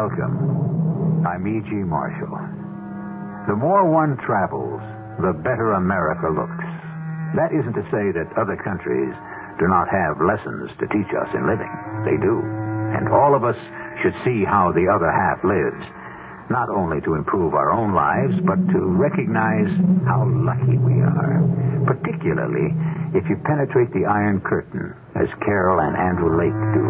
Welcome. I'm E.G. Marshall. The more one travels, the better America looks. That isn't to say that other countries do not have lessons to teach us in living. They do. And all of us should see how the other half lives, not only to improve our own lives, but to recognize how lucky we are, particularly if you penetrate the Iron Curtain, as Carol and Andrew Lake do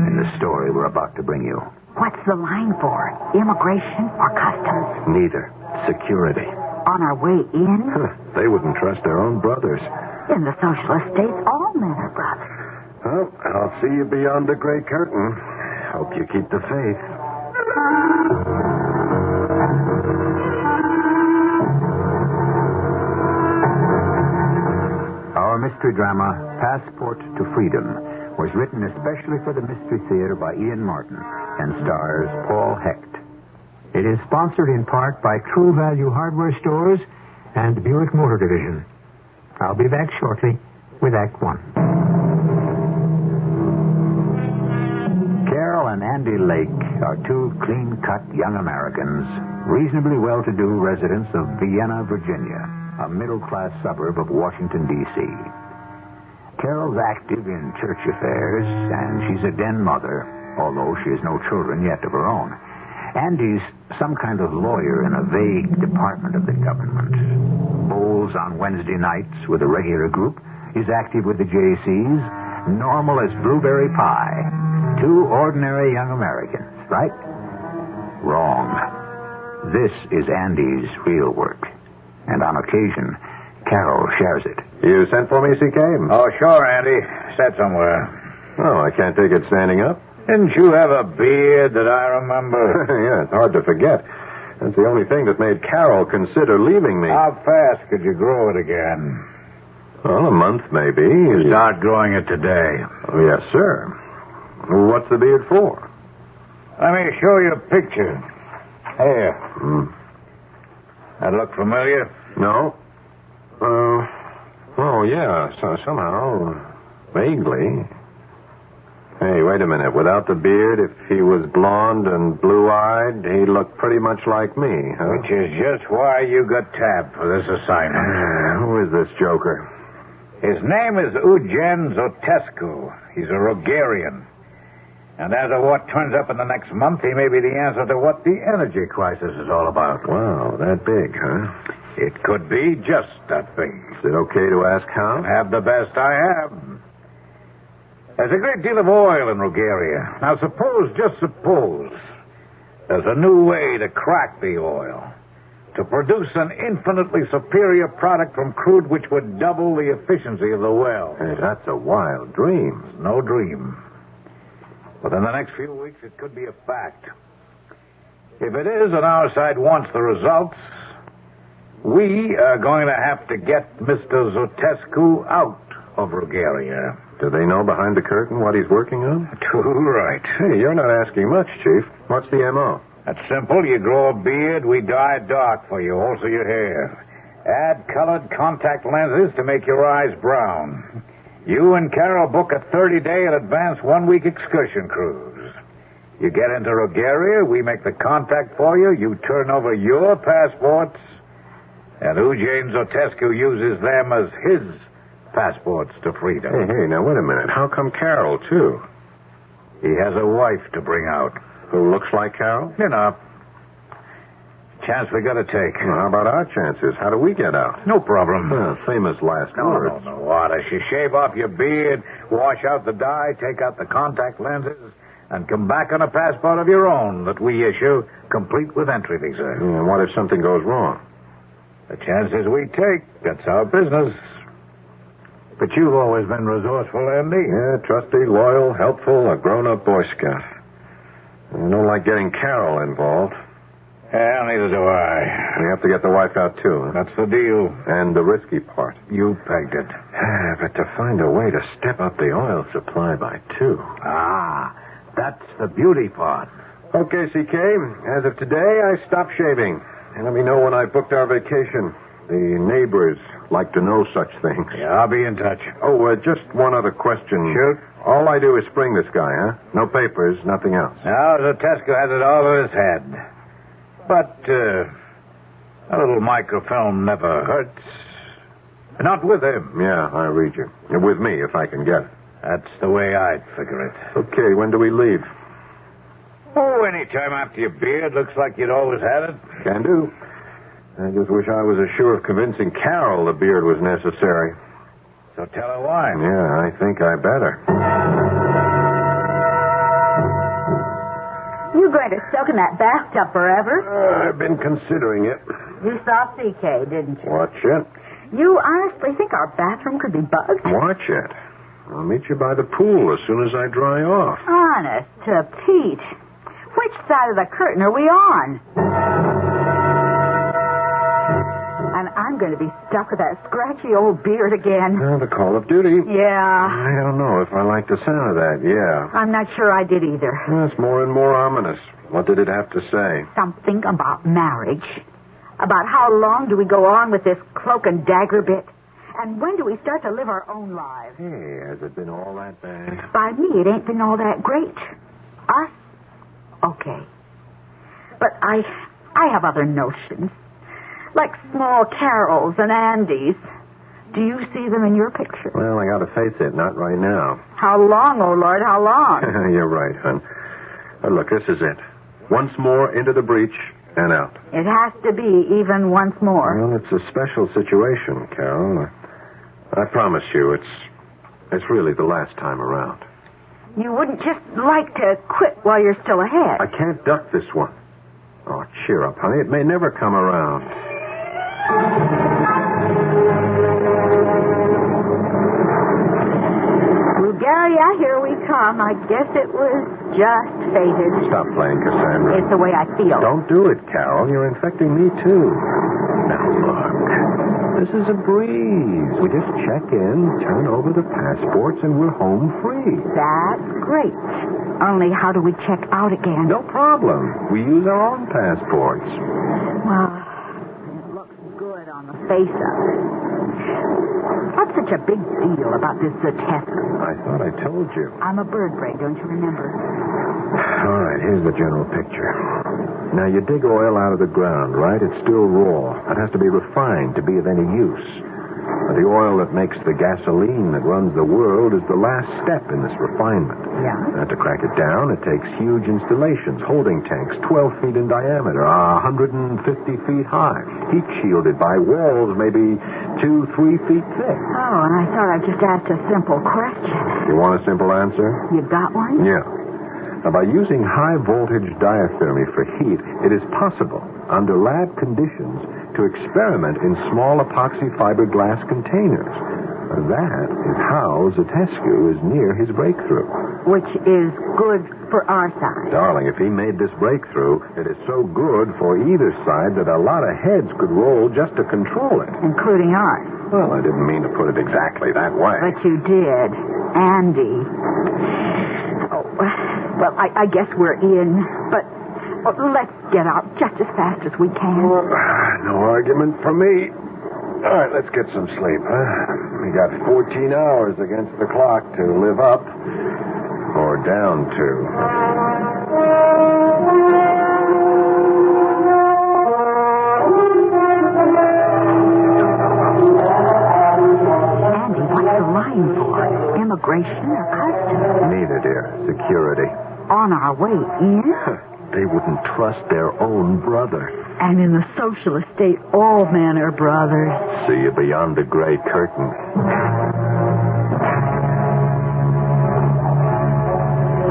in the story we're about to bring you. What's the line for? Immigration or customs? Neither. Security. On our way in? They wouldn't trust their own brothers. In the socialist states, all men are brothers. Well, I'll see you beyond the gray curtain. Hope you keep the faith. Our mystery drama, Passport to Freedom, was written especially for the Mystery Theater by Ian Martin and stars Paul Hecht. It is sponsored in part by True Value Hardware Stores and Buick Motor Division. I'll be back shortly with Act One. Carol and Andy Lake are two clean-cut young Americans, reasonably well-to-do residents of Vienna, Virginia, a middle-class suburb of Washington, D.C. Carol's active in church affairs, and she's a den mother, although she has no children yet of her own. Andy's some kind of lawyer in a vague department of the government. Bowls on Wednesday nights with a regular group, is active with the JCs, normal as blueberry pie. Two ordinary young Americans, right? Wrong. This is Andy's real work. And on occasion, Carol shares it. You sent for me, C.K.? Oh, sure, Andy. Sat somewhere. Oh, I can't take it standing up. Didn't you have a beard that I remember? Yeah, it's hard to forget. That's the only thing that made Carol consider leaving me. How fast could you grow it again? Well, a month, maybe. Start growing it today. Oh, yes, sir. What's the beard for? Let me show you a picture. Here. That look familiar? No. Oh, yeah, somehow. Vaguely. Hey, wait a minute. Without the beard, if he was blonde and blue-eyed, he'd look pretty much like me, huh? Which is just why you got tapped for this assignment. Who is this joker? His name is Eugen Zotescu. He's a Rogarian. And as of what turns up in the next month, he may be the answer to what the energy crisis is all about. Wow, that big, huh? It could be just that big. Is it okay to ask how? Have the best I have. There's a great deal of oil in Rogaria. Now, just suppose, there's a new way to crack the oil, to produce an infinitely superior product from crude which would double the efficiency of the well. Hey, that's a wild dream. No dream. Within the next few weeks, it could be a fact. If it is, and our side wants the results, we are going to have to get Mr. Zotescu out of Rogaria. Do they know behind the curtain what he's working on? Too right. Hey, you're not asking much, Chief. What's the M.O.? That's simple. You grow a beard, we dye it dark for you, also your hair. Add colored contact lenses to make your eyes brown. You and Carol book a 30-day in advance 1-week excursion cruise. You get into Rogaria, we make the contact for you, you turn over your passports, and Eugen Zotescu uses them as his passports to freedom. Hey, now wait a minute. How come Carol, too? He has a wife to bring out. Who looks like Carol? Enough. Chance we gotta take. Well, how about our chances? How do we get out? No problem. Famous last words. No. What? As you shave off your beard, wash out the dye, take out the contact lenses, and come back on a passport of your own that we issue, complete with entry visa. And what if something goes wrong? The chances we take, that's our business. But you've always been resourceful, Andy. Yeah, trusty, loyal, helpful, a grown-up Boy Scout. I don't like getting Carol involved. Yeah, neither do I. We have to get the wife out, too. Huh? That's the deal. And the risky part. You pegged it. But to find a way to step up the oil supply by 2. Ah, that's the beauty part. Okay, C.K. As of today, I stopped shaving. And let me know when I booked our vacation. The neighbors like to know such things. Yeah, I'll be in touch. Oh, just one other question. Shoot. All I do is spring this guy, huh? No papers, nothing else. Now, Zatescu has it all in his head. But, a little microfilm never hurts. Not with him. Yeah, I read you. With me, if I can get it. That's the way I'd figure it. Okay, when do we leave? Oh, any time after your beard. Looks like you'd always had it. Can do. I just wish I was as sure of convincing Carol the beard was necessary. So tell her why. Yeah, I think I better. You going to soak in that bathtub forever? I've been considering it. You saw CK, didn't you? Watch it. You honestly think our bathroom could be bugged? Watch it. I'll meet you by the pool as soon as I dry off. Honest to Pete. Which side of the curtain are we on? And I'm going to be stuck with that scratchy old beard again. The Call of Duty. Yeah. I don't know if I like the sound of that, yeah. I'm not sure I did either. It's more and more ominous. What did it have to say? Something about marriage. About how long do we go on with this cloak and dagger bit? And when do we start to live our own lives? Hey, has it been all that bad? By me, it ain't been all that great. Us? Okay. But I have other notions. Like small Carols and Andys. Do you see them in your picture? Well, I gotta face it, not right now. How long, oh Lord, how long? You're right, hon. Look, this is it. Once more into the breach and out. It has to be even once more. Well, it's a special situation, Carol. I promise you, it's really the last time around. You wouldn't just like to quit while you're still ahead. I can't duck this one. Oh, cheer up, honey. It may never come around. Bulgaria, here we come. I guess it was just fated. Stop playing, Cassandra. It's the way I feel. Don't do it, Carol. You're infecting me, too. Now, look. This is a breeze. We just check in, turn over the passports, and we're home free. That's great. Only how do we check out again? No problem. We use our own passports. Well, it looks good on the face of it. What's such a big deal about this Zatescu? I thought I told you. I'm a bird brain, don't you remember? All right, here's the general picture. Now, you dig oil out of the ground, right? It's still raw. It has to be refined to be of any use. The oil that makes the gasoline that runs the world is the last step in this refinement. Yeah? To crack it down, it takes huge installations, holding tanks 12 feet in diameter, 150 feet high, heat shielded by walls maybe 2-3 feet thick. Oh, and I thought I just asked a simple question. You want a simple answer? You got one? Yeah. Now, by using high-voltage diathermy for heat, it is possible, under lab conditions, to experiment in small epoxy fiberglass containers. That is how Zatescu is near his breakthrough. Which is good for our side. Darling, if he made this breakthrough, it is so good for either side that a lot of heads could roll just to control it. Including ours. Well, I didn't mean to put it exactly that way. But you did. Andy. Oh, well, I guess we're in, but let's get out just as fast as we can. No argument from me. All right, let's get some sleep, huh? We got 14 hours against the clock to live up or down to. Andy, what's the line for? Immigration or customs? Neither, dear. Security. On our way in? They wouldn't trust their own brother. And in the socialist state, all men are brothers. See you beyond the gray curtain.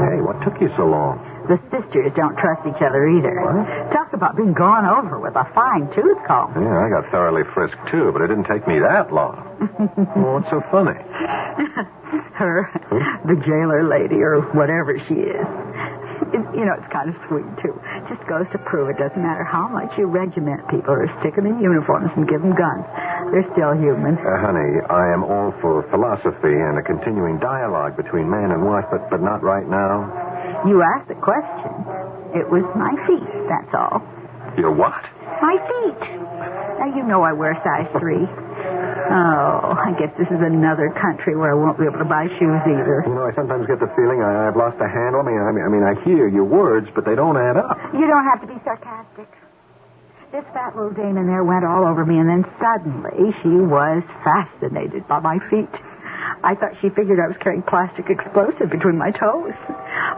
Hey, what took you so long? The sisters don't trust each other either. What? Talk about being gone over with a fine-tooth comb. Yeah, I got thoroughly frisked, too, but it didn't take me that long. Well, what's so funny? Her, the jailer lady, or whatever she is. It's kind of sweet, too. Just goes to prove it doesn't matter how much you regiment people or stick them in uniforms and give them guns. They're still human. Honey, I am all for philosophy and a continuing dialogue between man and wife, but not right now. You asked the question. It was my feet, that's all. Your what? My feet. Now, you know I wear size 3. Oh, I guess this is another country where I won't be able to buy shoes either. You know, I sometimes get the feeling I've lost a handle. I hear your words, but they don't add up. You don't have to be sarcastic. This fat little dame in there went all over me, and then suddenly she was fascinated by my feet. I thought she figured I was carrying plastic explosive between my toes.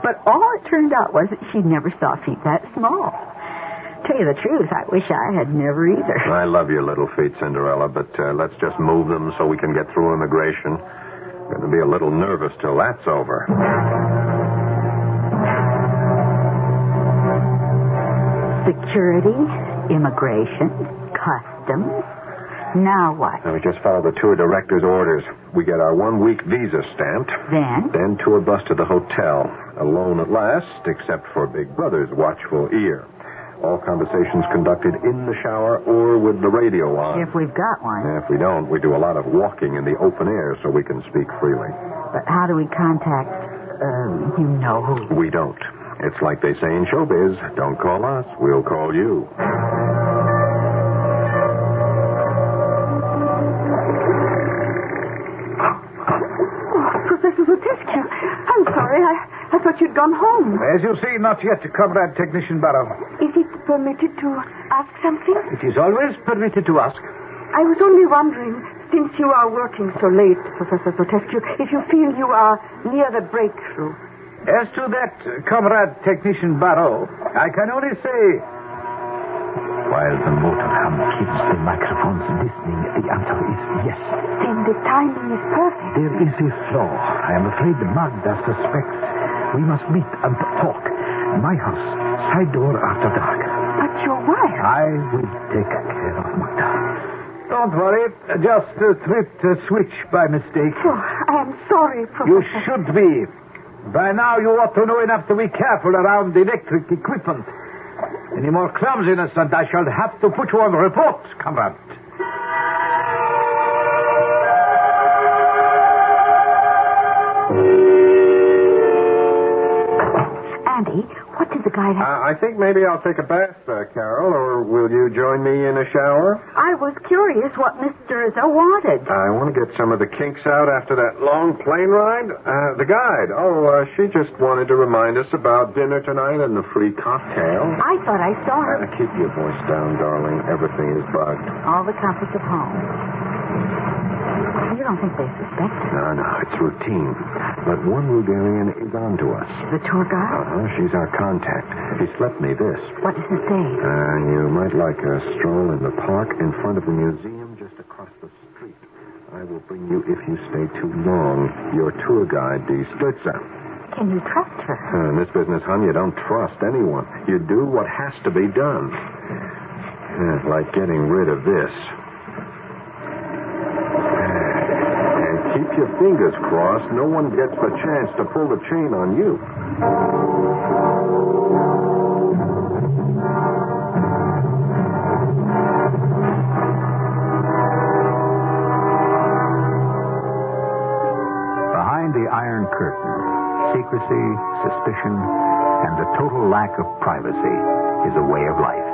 But all it turned out was that she never saw feet that small. Tell you the truth, I wish I had never either. I love your little feet, Cinderella, but let's just move them so we can get through immigration. I'm going to be a little nervous till that's over. Security, immigration, customs. Now what? We just follow the tour director's orders. We get our 1-week visa stamped. Then tour bus to the hotel. Alone at last, except for Big Brother's watchful ear. All conversations conducted in the shower or with the radio on. if we've got one. If we don't, we do a lot of walking in the open air so we can speak freely. But how do we contact, you know who? We don't. It's like they say in showbiz, don't call us, we'll call you. Professor Zotescu, I'm sorry. I thought you'd gone home. As you see, not yet, Comrade Technician Barrow. Is it permitted to ask something? It is always permitted to ask. I was only wondering, since you are working so late, Professor Zotescu, if you feel you are near the breakthrough. As to that, Comrade Technician Barrow, I can only say... While the motorhome keeps the microphones listening, the answer is yes. Then the timing is perfect. There is a flaw. I am afraid Magda suspects. We must meet and talk. My house, side door after dark. But your wife... I will take care of Magda. Don't worry. Just tripped a switch by mistake. Oh, I am sorry, Professor. You should be. By now you ought to know enough to be careful around electric equipment. Any more clumsiness and I shall have to put you on report, comrade. Andy, what did the guy have? I think maybe I'll take a bath, Carol, or will you join me in a shower? I was curious what Mr. Izzo wanted. I want to get some of the kinks out after that long plane ride. The guide. She just wanted to remind us about dinner tonight and the free cocktail. I thought I saw her. Keep your voice down, darling. Everything is bugged. All the comforts of home. You don't think they suspect her? No, it's routine. But one Bulgarian is on to us. The tour guide? She's our contact. He slept me this. What does it say? You might like a stroll in the park in front of the museum just across the street. I will bring you if you stay too long. Your tour guide, Die Stütze. Can you trust her? In this business, hon, you don't trust anyone. You do what has to be done. Like getting rid of this. Keep your fingers crossed. No one gets the chance to pull the chain on you. Behind the Iron Curtain, secrecy, suspicion, and the total lack of privacy is a way of life.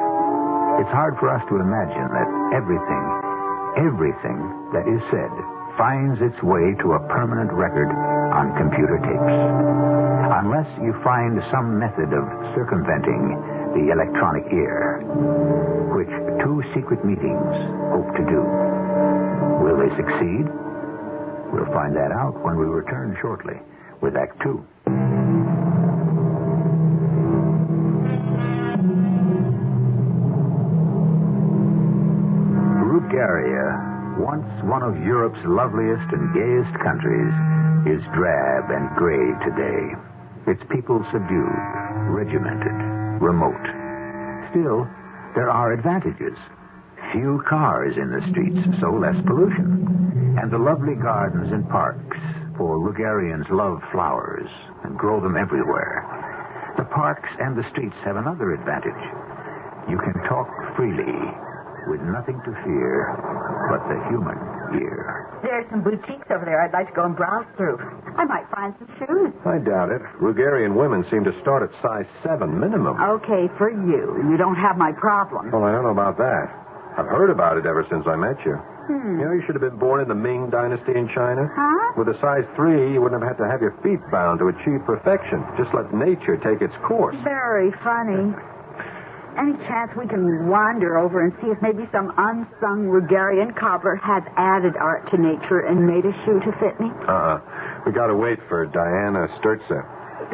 It's hard for us to imagine that everything that is said finds its way to a permanent record on computer tapes. Unless you find some method of circumventing the electronic ear, which 2 secret meetings hope to do. Will they succeed? We'll find that out when we return shortly with Act 2. Bulgaria, once one of Europe's loveliest and gayest countries, is drab and gray today. Its people subdued, regimented, remote. Still, there are advantages. Few cars in the streets, so less pollution. And the lovely gardens and parks, for Bulgarians love flowers and grow them everywhere. The parks and the streets have another advantage. You can talk freely, with nothing to fear but the human ear. There's some boutiques over there I'd like to go and browse through. I might find some shoes. I doubt it. Bulgarian women seem to start at size 7 minimum. Okay, for you. You don't have my problem. Well, I don't know about that. I've heard about it ever since I met you. You know, you should have been born in the Ming Dynasty in China. Huh? With a size 3, you wouldn't have had to have your feet bound to achieve perfection. Just let nature take its course. Very funny. Any chance we can wander over and see if maybe some unsung Rugarian cobbler has added art to nature and made a shoe to fit me? We gotta wait for Diana Sturza.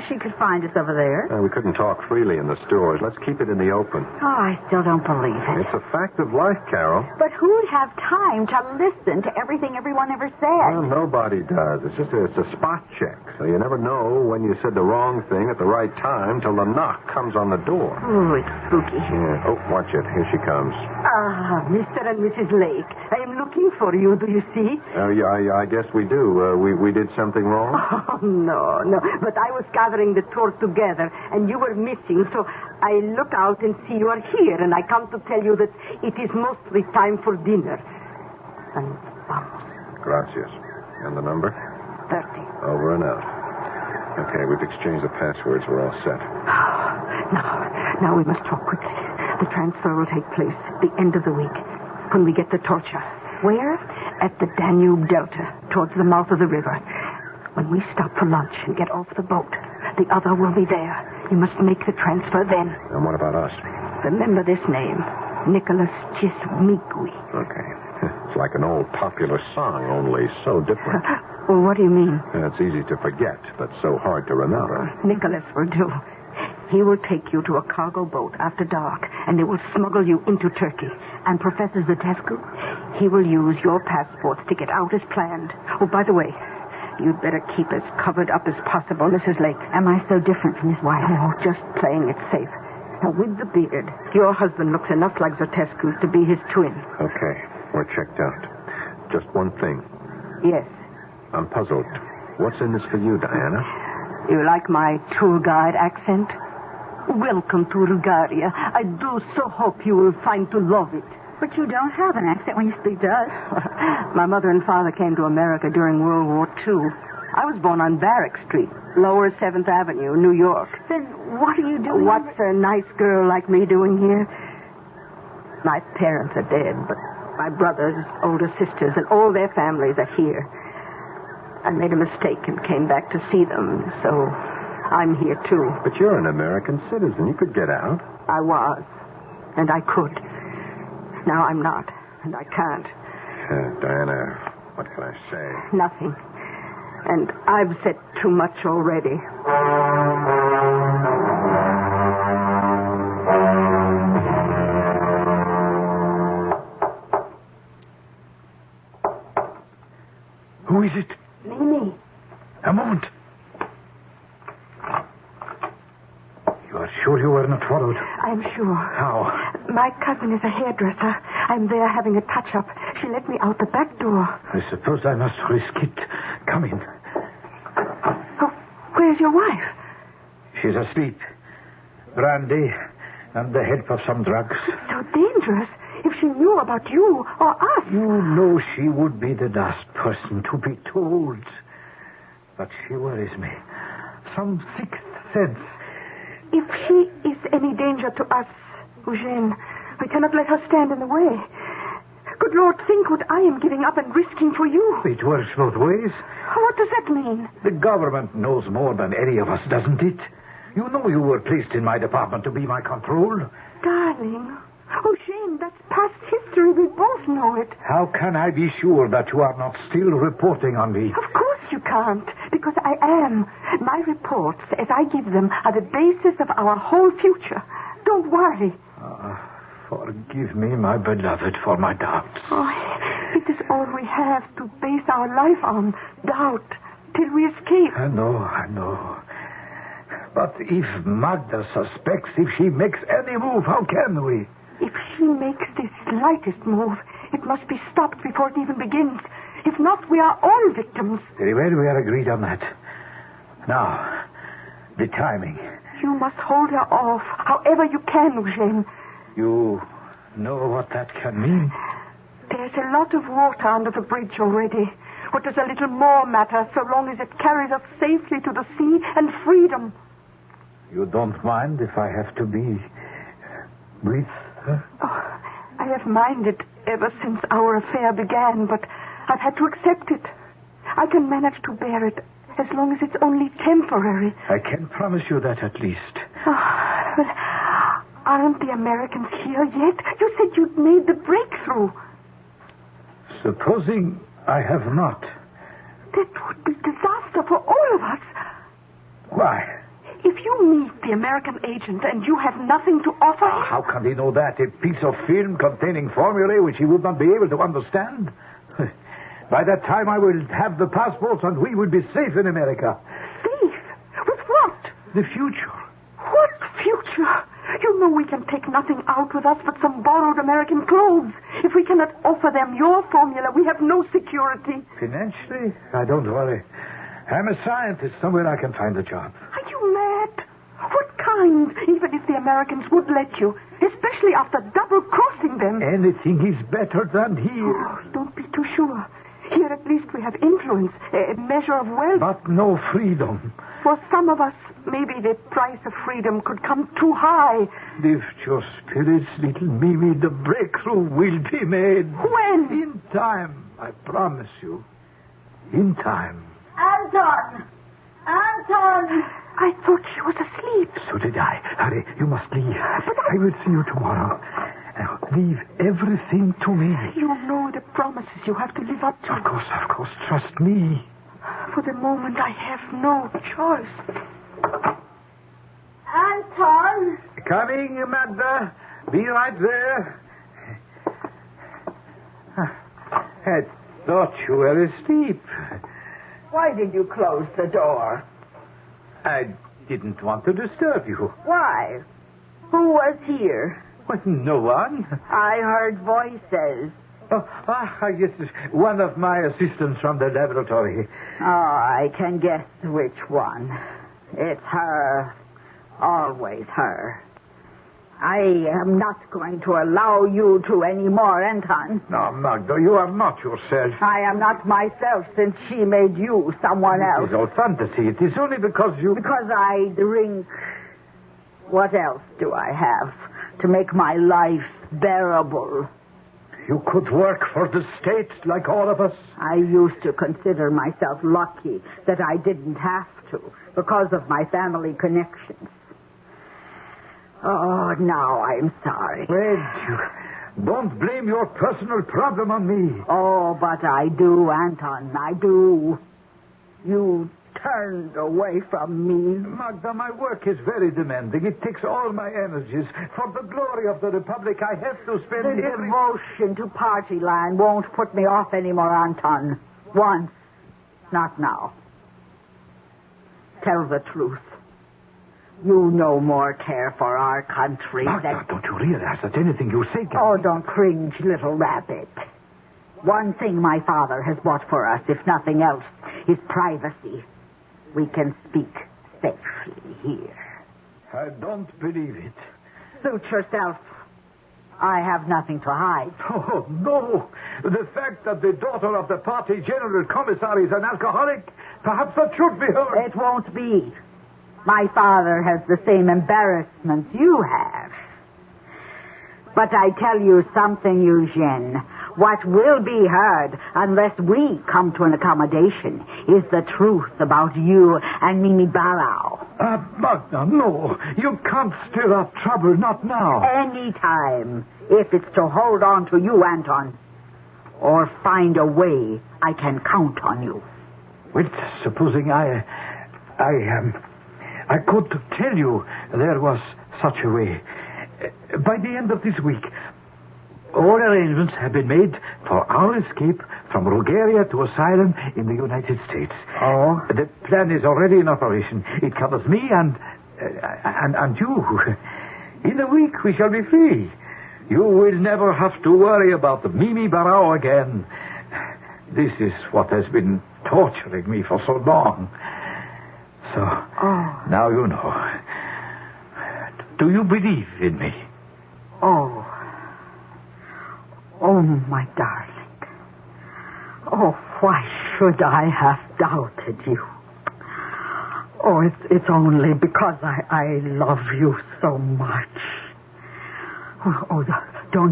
She could find us over there. We couldn't talk freely in the stores. Let's keep it in the open. Oh, I still don't believe it. It's a fact of life, Carol. But who'd have time to listen to everything everyone ever said? Well, nobody does. It's a spot check. So you never know when you said the wrong thing at the right time till the knock comes on the door. Oh, it's spooky. Yeah. Oh, watch it. Here she comes. Ah, Mr. and Mrs. Lake. I am looking for you, do you see? Yeah, I guess we do. We did something wrong? Oh, no. But I was gathering the tour together, and you were missing, so I look out and see you are here, and I come to tell you that it is mostly time for dinner. And vamos. Gracias. And the number? 30. Over and out. Okay, we've exchanged the passwords. We're all set. Now we must talk quickly. The transfer will take place at the end of the week, when we get the torture. Where? At the Danube Delta, towards the mouth of the river. When we stop for lunch and get off the boat, the other will be there. You must make the transfer then. And what about us? Remember this name, Nicholas Chismigui. Okay. It's like an old popular song, only so different. Well, what do you mean? It's easy to forget, but so hard to remember. Nicholas will do. He will take you to a cargo boat after dark, and they will smuggle you into Turkey. And Professor Zatescu, he will use your passports to get out as planned. Oh, by the way, you'd better keep as covered up as possible, Mrs. Lake. Am I so different from his wife? Oh, just playing it safe. Now, with the beard, your husband looks enough like Zatescu to be his twin. Okay, we're checked out. Just one thing. Yes. I'm puzzled. What's in this for you, Diana? You like my tour guide accent? Welcome to Bulgaria. I do so hope you will find to love it. But you don't have an accent when you speak to us. My mother and father came to America during World War II. I was born on Barrack Street, Lower 7th Avenue, New York. Then what are you doing? What's a nice girl like me doing here? My parents are dead, but my brothers, older sisters, and all their families are here. I made a mistake and came back to see them, so I'm here too. But you're an American citizen. You could get out. I was, and I could. Now I'm not, and I can't. Diana, what can I say? Nothing. And I've said too much already. Who is it? Mimi. A moment. You are sure you were not followed? I'm sure. How? My cousin is a hairdresser. I'm there having a touch-up. She let me out the back door. I suppose I must risk it. Come in. Oh, where's your wife? She's asleep. Brandy and the help of some drugs. It's so dangerous. If she knew about you or us. You know she would be the last person to be told. But she worries me. Some sixth sense. If she is any danger to us, Eugene, we cannot let her stand in the way. Good Lord, think what I am giving up and risking for you. It works both ways. What does that mean? The government knows more than any of us, doesn't it? You know you were placed in my department to be my control. Darling, Eugene, that's past history. We both know it. How can I be sure that you are not still reporting on me? Of course you can't, because I am. My reports, as I give them, are the basis of our whole future. Don't worry. Forgive me, my beloved, for my doubts. Oh, it is all we have to base our life on, doubt, till we escape. I know. But if Magda suspects, if she makes any move, how can we? If she makes the slightest move, it must be stopped before it even begins. If not, we are all victims. Very well, we are agreed on that. Now, the timing. You must hold her off, however you can, Eugene. You know what that can mean? There's a lot of water under the bridge already. What does a little more matter, so long as it carries us safely to the sea and freedom? You don't mind if I have to be with her? Oh, I have minded ever since our affair began, but I've had to accept it. I can manage to bear it as long as it's only temporary. I can promise you that at least. Oh, well, aren't the Americans here yet? You said you'd made the breakthrough. Supposing I have not. That would be disaster for all of us. Why? If you meet the American agent and you have nothing to offer him... How can he know that? A piece of film containing formulae which he would not be able to understand? By that time I will have the passports and we will be safe in America. Safe? With what? The future. What future? You know we can take nothing out with us but some borrowed American clothes. If we cannot offer them your formula, we have no security. Financially? I don't worry. I'm a scientist. Somewhere I can find a job. Are you mad? What kind? Even if the Americans would let you. Especially after double-crossing them. Anything is better than here. Oh, don't be too sure. Here at least we have influence, a measure of wealth. But no freedom. For some of us, maybe the price of freedom could come too high. Lift your spirits, little Mimi. The breakthrough will be made. When? In time, I promise you. In time. Anton! Anton! I thought she was asleep. So did I. Hurry, you must leave. But I will see you tomorrow. Now, leave everything to me. You know the promises you have to live up to. Of course. Trust me. For the moment, I have no choice. Anton! Coming, Magda. Be right there. I thought you were asleep. Why did you close the door? I didn't want to disturb you. Why? Who was here? Well, no one. I heard voices. Yes, one of my assistants from the laboratory. Oh, I can guess which one. It's her. Always her. I am not going to allow you to anymore, Anton. No, Magda, you are not yourself. I am not myself since she made you someone else. It is all fantasy. It is only because you... Because I drink. What else do I have to make my life bearable? You could work for the state like all of us. I used to consider myself lucky that I didn't have to because of my family connections. Oh, now I'm sorry. Fred, don't blame your personal problem on me. Oh, but I do, Anton. I do. You turned away from me. Magda, my work is very demanding. It takes all my energies. For the glory of the Republic, I have to spend The devotion to party line won't put me off anymore, Anton. Once. Not now. Tell the truth. You no more care for our country Magda, don't you realize that anything you say can... Oh, don't cringe, little rabbit. One thing my father has bought for us, if nothing else, is privacy. We can speak safely here. I don't believe it. Suit yourself. I have nothing to hide. Oh, no. The fact that the daughter of the party general commissary is an alcoholic, perhaps that should be heard. It won't be. My father has the same embarrassments you have. But I tell you something, Eugene. What will be heard, unless we come to an accommodation, is the truth about you and Mimi Barrow. Magda, no. You can't stir up trouble, not now. Any time, if it's to hold on to you, Anton, or find a way I can count on you. Well, supposing I could tell you there was such a way. By the end of this week, all arrangements have been made for our escape from Bulgaria to asylum in the United States. Oh? The plan is already in operation. It covers me and you. In a week, we shall be free. You will never have to worry about the Mimi Barrow again. This is what has been torturing me for so long. So, now you know. Do you believe in me? Oh. Oh, my darling. Oh, why should I have doubted you? Oh, it's only because I love you so much. Oh,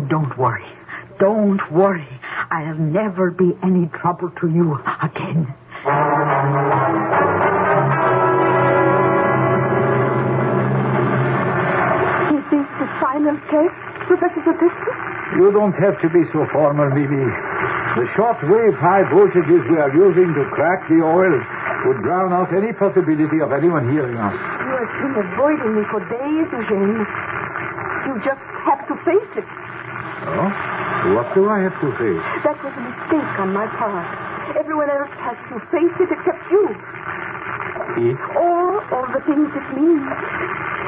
don't worry. Don't worry. I'll never be any trouble to you again. Is this the final test, Professor Zatitsky? You don't have to be so formal, Mimi. The short-wave high voltages we are using to crack the oil would drown out any possibility of anyone hearing us. You have been avoiding me for days, Eugene. You just have to face it. Oh? What do I have to face? That was a mistake on my part. Everyone else has to face it except you. It? All the things it means.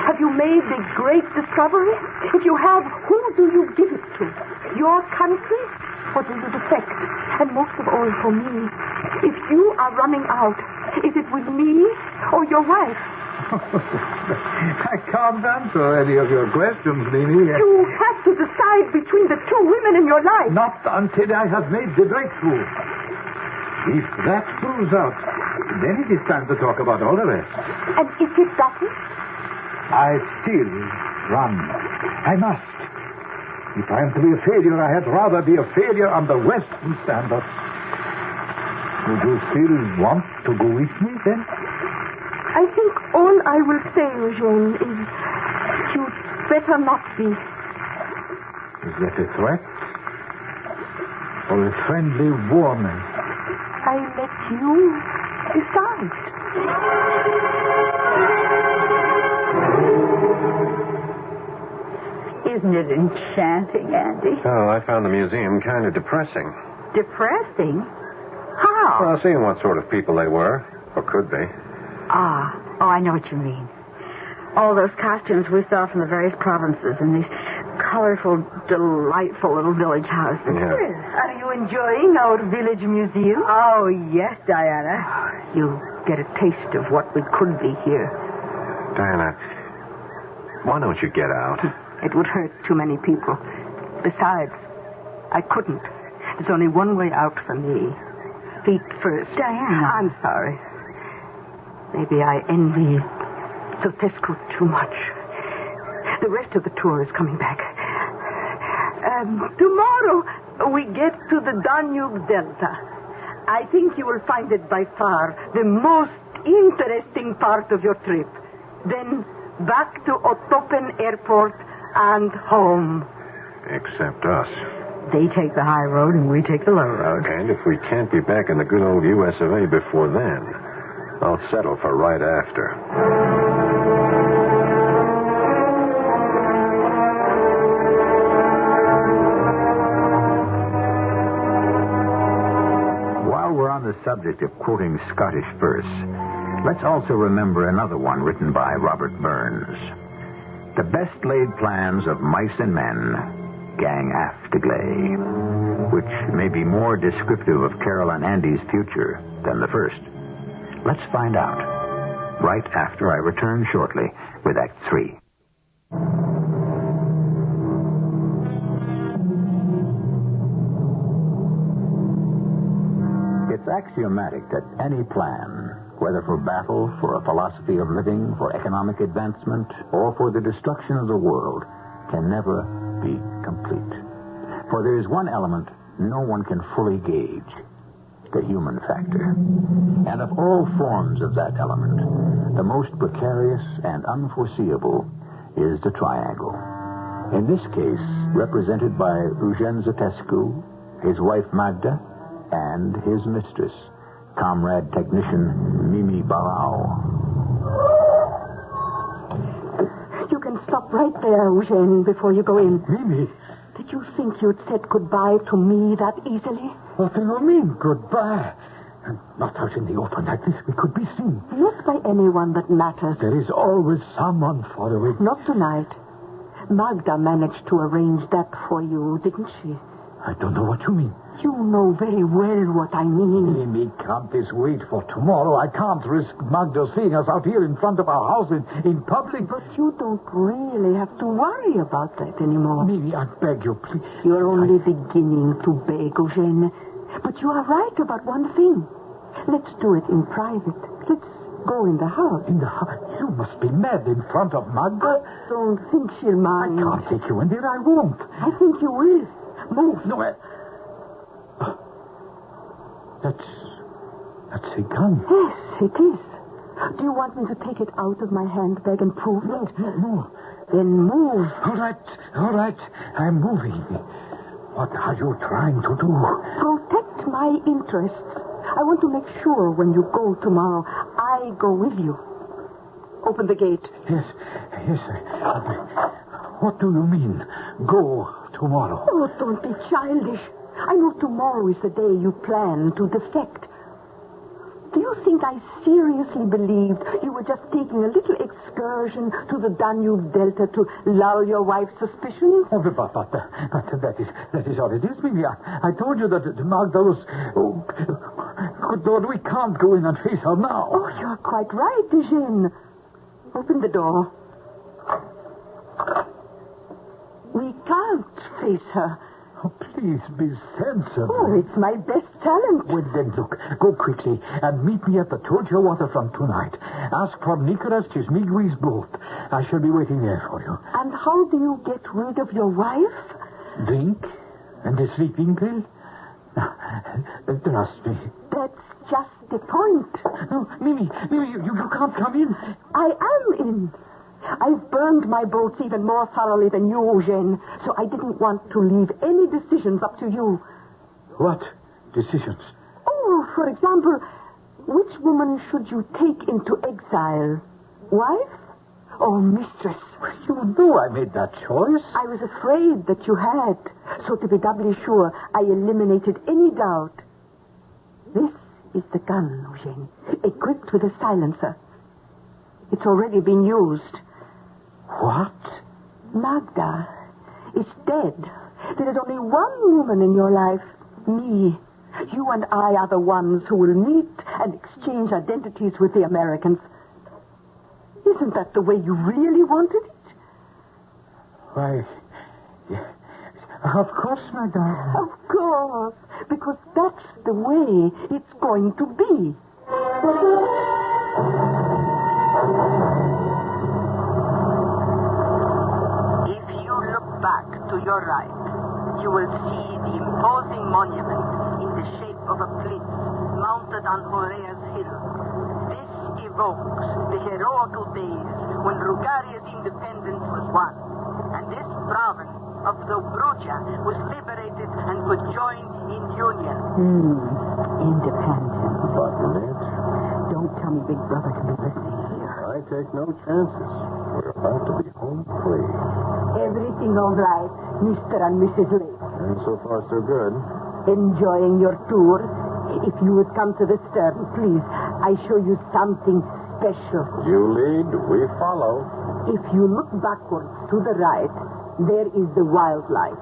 Have you made the great discovery? If you have, who do you give it to? Your country? What will you defect? And most of all for me, if you are running out, is it with me or your wife? I can't answer any of your questions, Mimi. You have to decide between the two women in your life. Not until I have made the breakthrough. If that proves out, then it is time to talk about all the rest. And if it doesn't? I still run. I must. If I am to be a failure, I had rather be a failure on the Western standards. Would you still want to go with me, then? I think all I will say, Eugene, is you'd better not be. Is that a threat? Or a friendly warning? I let you decide. Isn't it enchanting, Andy? Oh, I found the museum kind of depressing. Depressing? How? Well, seeing what sort of people they were, or could be. Oh, I know what you mean. All those costumes we saw from the various provinces and these colorful, delightful little village houses. Yeah. Are you enjoying our village museum? Oh, yes, Diana. You get a taste of what we could be here. Diana, why don't you get out? It would hurt too many people. Besides, I couldn't. There's only one way out for me. Feet first. Diana. I'm sorry. Maybe I envy Sotescu too much. The rest of the tour is coming back. Tomorrow we get to the Danube Delta. I think you will find it by far the most interesting part of your trip. Then back to Otopen Airport and home. Except us. They take the high road and we take the low road. And if we can't be back in the good old US of A before then, I'll settle for right after. While we're on the subject of quoting Scottish verse, let's also remember another one written by Robert Burns. The best laid plans of mice and men gang aft to gley, which may be more descriptive of Carol and Andy's future than the first. Let's find out right after I return shortly with Act 3. It's axiomatic that any plan, whether for battle, for a philosophy of living, for economic advancement, or for the destruction of the world, can never be complete. For there is one element no one can fully gauge, the human factor. And of all forms of that element, the most precarious and unforeseeable is the triangle. In this case, represented by Eugene Zatescu, his wife Magda, and his mistress, comrade technician Mimi Barao. You can stop right there, Eugene, before you go in. Mimi? Did you think you'd said goodbye to me that easily? What do you mean, goodbye? And not out in the open like this. We could be seen. Not by anyone that matters. There is always someone following. Not tonight. Magda managed to arrange that for you, didn't she? I don't know what you mean. You know very well what I mean. Mimi, can't this wait for tomorrow? I can't risk Magda seeing us out here in front of our house in public. But you don't really have to worry about that anymore. Mimi, I beg you, please. You're only beginning to beg, Eugene. But you are right about one thing. Let's do it in private. Let's go in the house. In the house? You must be mad in front of Magda. I don't think she'll mind. I can't take you in there. I won't. I think you will. Move. No, That's a gun. Yes, it is. Do you want me to take it out of my handbag and prove it? No. Then move. All right. I'm moving. What are you trying to do? Protect my interests. I want to make sure when you go tomorrow, I go with you. Open the gate. Yes. What do you mean, go tomorrow? Oh, don't be childish. I know tomorrow is the day you plan to defect. Do you think I seriously believed you were just taking a little excursion to the Danube Delta to lull your wife's suspicions? Oh, but that is all it is, Mimi. I told you that Magda was... Oh, good Lord, we can't go in and face her now. Oh, you're quite right, Eugene. Open the door. We can't face her. Oh, please be sensible. Oh, it's my best talent. Well, then, look, go quickly and meet me at the Torture waterfront tonight. Ask for Nicholas Chismigui's boat. I shall be waiting there for you. And how do you get rid of your wife? Drink and a sleeping pill. Trust me. That's just the point. No, Mimi, you can't come in. I am in. I've burned my boats even more thoroughly than you, Eugene, so I didn't want to leave any decisions up to you. What decisions? Oh, for example, which woman should you take into exile? Wife or mistress? You know I made that choice. I was afraid that you had, so to be doubly sure, I eliminated any doubt. This is the gun, Eugene, equipped with a silencer. It's already been used. What? Magda is dead. There is only one woman in your life, me. You and I are the ones who will meet and exchange identities with the Americans. Isn't that the way you really wanted it? Why, yeah. Of course, my darling. Of course, because that's the way it's going to be. If you look back to your right, you will see the imposing monument in the shape of a prince mounted on Horea's hill. This evokes the heroical days when Rugaria's independence was won, and this province of Dobruja was liberated and could join in union. Independence. But, Ned, Don't tell me Big Brother can be listening here. I take no chances. We're about to be home free. Everything all right, Mr. and Mrs. Lake. And so far, so good. Enjoying your tour? If you would come to the stern, please. I show you something special. You lead, we follow. If you look backwards to the right, there is the wildlife.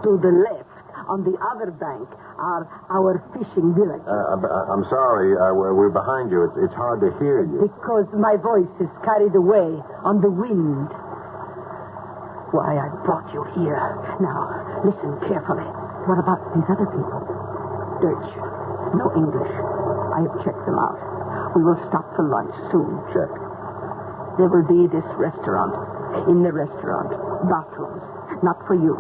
To the left, on the other bank, are our fishing villages. I'm sorry, we're behind you. It's hard to hear you. Because my voice is carried away on the wind. Why, I brought you here. Now, listen carefully. What about these other people? Dutch. No English. I have checked them out. We will stop for lunch soon. Check. There will be this restaurant. In the restaurant, bathrooms. Not for you.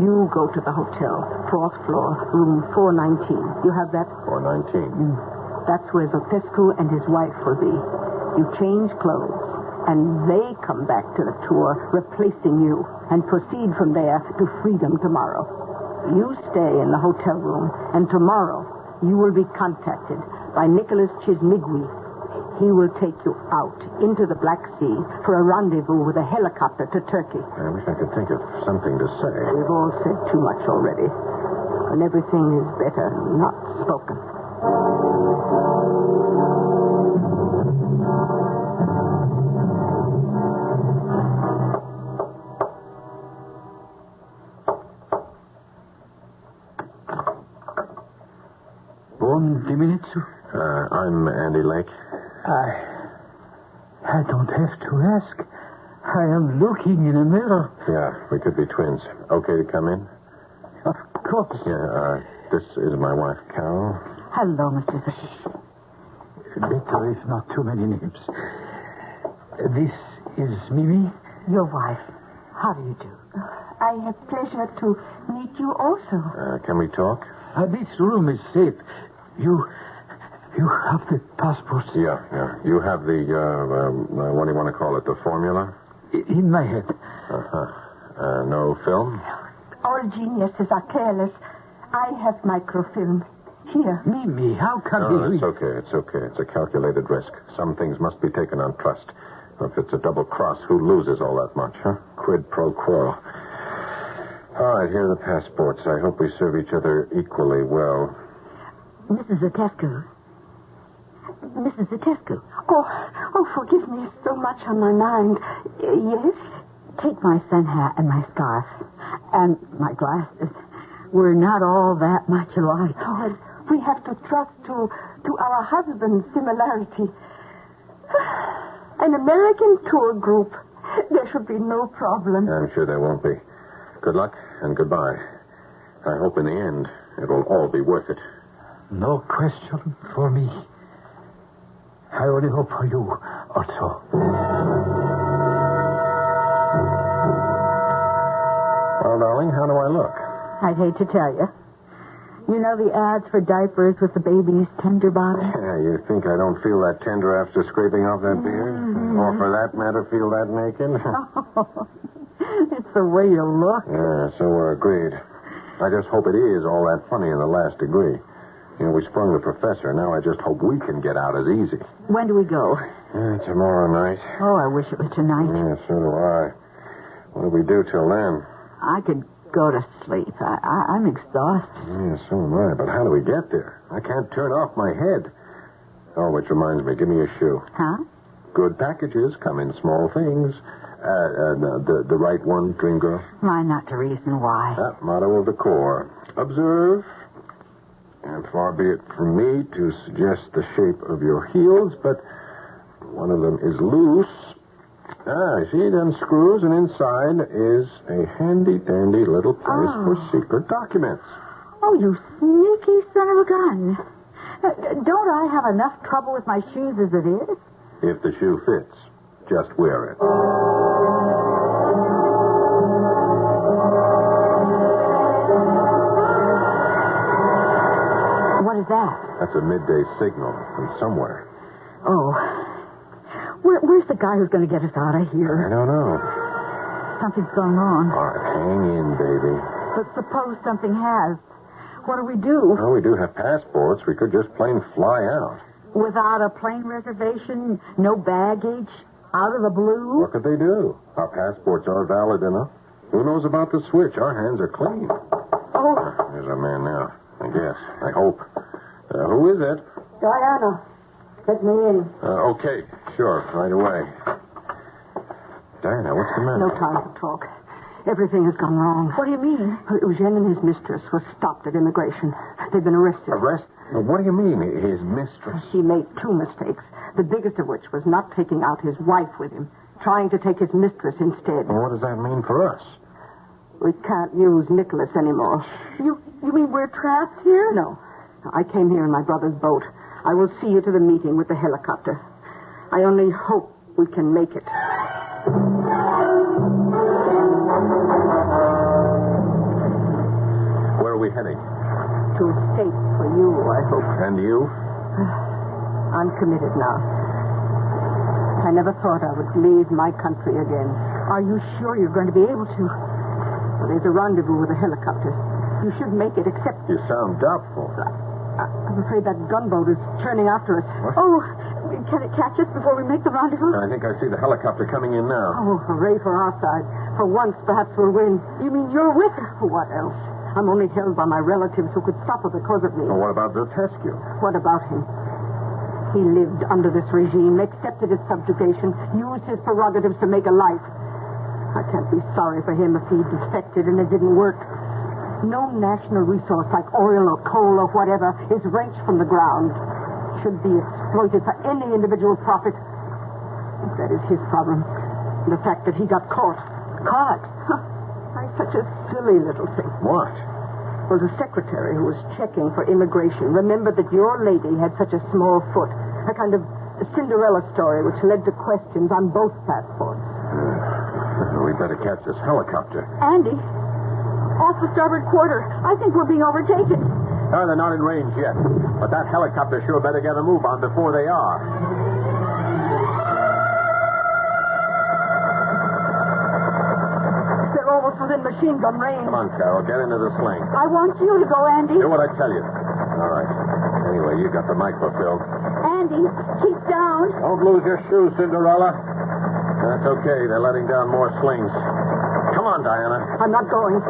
You go to the hotel. 4th floor, room 419. You have that? 419. That's where Zotescu and his wife will be. You change clothes, and they come back to the tour, replacing you, and proceed from there to freedom tomorrow. You stay in the hotel room, and tomorrow you will be contacted by Nicholas Chismigui. He will take you out into the Black Sea for a rendezvous with a helicopter to Turkey. I wish I could think of something to say. We've all said too much already, and everything is better not spoken. Buon diminizio. I'm Andy Lake. I don't have to ask. I am looking in a mirror. Yeah, we could be twins. Okay to come in? Of course. Yeah, this is my wife, Carol. Hello, Mr. Zaki. Better if not too many names. This is Mimi. Your wife. How do you do? I have pleasure to meet meet you also. Can we talk? This room is safe. You have the passports? Yeah. You have the, what do you want to call it, the formula? In my head. Uh-huh. No film? All geniuses are careless. I have microfilm. Here. Mimi, how can No, we... it's okay. It's a calculated risk. Some things must be taken on trust. If it's a double cross, who loses all that much, huh? Quid pro quo. All right, here are the passports. I hope we serve each other equally well. Mrs. Zatescu. Mrs. Zatescu. Oh, forgive me. So much on my mind. Yes? Take my sun hat and my scarf. And my glasses. We're not all that much alike. Oh, we have to trust to our husband's similarity. An American tour group. There should be no problem. I'm sure there won't be. Good luck and goodbye. I hope in the end it'll all be worth it. No question for me. I only hope for you also. Well, darling, how do I look? I'd hate to tell you. You know the ads for diapers with the baby's tender bottom? Yeah, you think I don't feel that tender after scraping off that beard? Or for that matter, feel that naked? It's the way you look. Yeah, so we're agreed. I just hope it is all that funny in the last degree. You know, we sprung the professor. Now I just hope we can get out as easy. When do we go? Tomorrow night. Oh, I wish it was tonight. Yeah, so do I. What do we do till then? I could go to sleep. I'm exhausted. Yeah, so am I. But how do we get there? I can't turn off my head. Oh, which reminds me, give me a shoe. Huh? Good packages come in small things. The right one, dream girl. Why not the reason why? That motto of the Corps. Observe. And far be it from me to suggest the shape of your heels, but one of them is loose. See, it unscrews, and inside is a handy-dandy little place for secret documents. Oh, you sneaky son of a gun. Don't I have enough trouble with my shoes as it is? If the shoe fits, just wear it. What is that? That's a midday signal from somewhere. Oh. Where's the guy who's going to get us out of here? I don't know. Something's gone wrong. All right, hang in, baby. But suppose something has. What do we do? Well, we do have passports. We could just plain fly out. Without a plane reservation, no baggage, out of the blue? What could they do? Our passports are valid enough. Who knows about the switch? Our hands are clean. Oh. There's our man now, I guess. I hope. Who is it? Diana, let me in. Okay, sure, right away. Diana, what's the matter? No time to talk. Everything has gone wrong. What do you mean? Eugene and his mistress were stopped at immigration. They've been arrested. Arrest? What do you mean, his mistress? He made 2 mistakes, the biggest of which was not taking out his wife with him, trying to take his mistress instead. Well, what does that mean for us? We can't use Nicholas anymore. You mean we're trapped here? No. I came here in my brother's boat. I will see you to the meeting with the helicopter. I only hope we can make it. Where are we heading? To escape for you, I hope. And you? I'm committed now. I never thought I would leave my country again. Are you sure you're going to be able to? Well, there's a rendezvous with a helicopter. You should make it, except... You sound doubtful. I'm afraid that gunboat is turning after us. What? Oh, can it catch us before we make the rendezvous? I think I see the helicopter coming in now. Oh, hooray for our side. For once, perhaps we'll win. You mean you're with us? What else? I'm only held by my relatives who could suffer because of me. Well, what about Zatescu? What about him? He lived under this regime, accepted its subjugation, used his prerogatives to make a life. I can't be sorry for him if he defected and it didn't work. No national resource like oil or coal or whatever is wrenched from the ground. Should be exploited for any individual profit. That is his problem. The fact that he got caught. Caught? By such a silly little thing. What? Well, the secretary who was checking for immigration remembered that your lady had such a small foot. A kind of Cinderella story which led to questions on both passports. We better catch this helicopter. Andy, Off the starboard quarter. I think we're being overtaken. Oh, they're not in range yet. But that helicopter sure better get a move on before they are. They're almost within machine gun range. Come on, Carol. Get into the sling. I want you to go, Andy. Do what I tell you. All right. Anyway, you got the microfilm. Andy, keep down. Don't lose your shoes, Cinderella. That's okay. They're letting down more slings. Come on, Diana. I'm not going.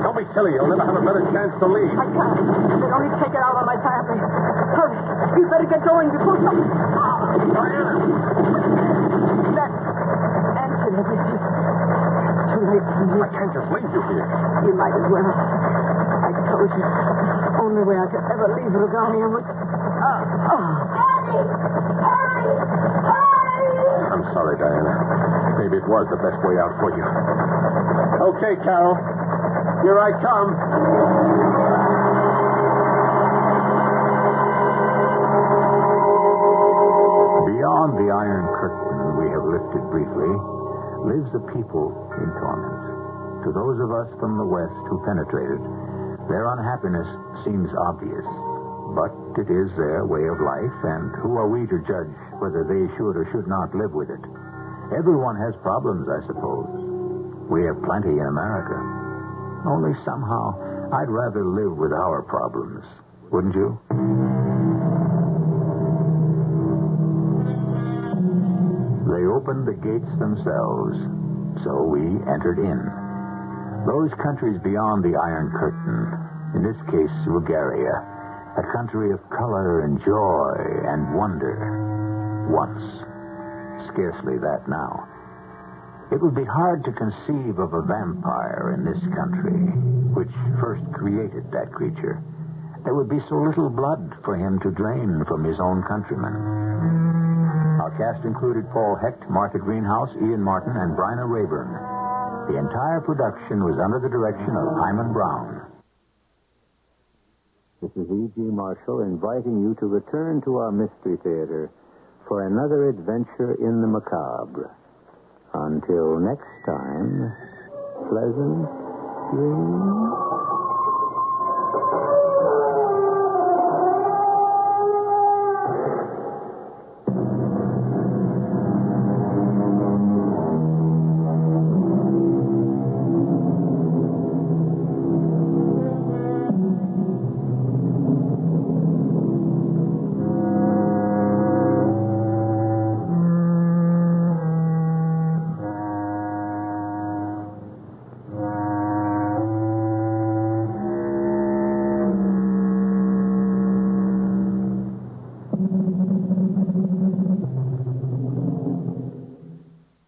Don't be silly. You'll never have a better chance to leave. I can't. They'll only take it out on my family. Hurry. You better get going before something... Diana! That answered everything. It's too late for me. I can't just leave you here. You might as well. I told you. Only way I could ever leave Rugania was... Andy! Hurry! Hurry! I'm sorry, Diana. Maybe it was the best way out for you. Okay, Carol. Here I come. Beyond the Iron Curtain we have lifted briefly lives a people in torment. To those of us from the West who penetrated, their unhappiness seems obvious. But it is their way of life, and who are we to judge whether they should or should not live with it? Everyone has problems, I suppose. We have plenty in America. Only somehow, I'd rather live with our problems. Wouldn't you? They opened the gates themselves, so we entered in. Those countries beyond the Iron Curtain, in this case, Bulgaria, a country of color and joy and wonder. Once. Scarcely that now. It would be hard to conceive of a vampire in this country, which first created that creature. There would be so little blood for him to drain from his own countrymen. Our cast included Paul Hecht, Martha Greenhouse, Ian Martin, and Bryna Raeburn. The entire production was under the direction of Hyman Brown. This is E.G. Marshall inviting you to return to our Mystery Theater for another adventure in the macabre. Until next time, pleasant dreams.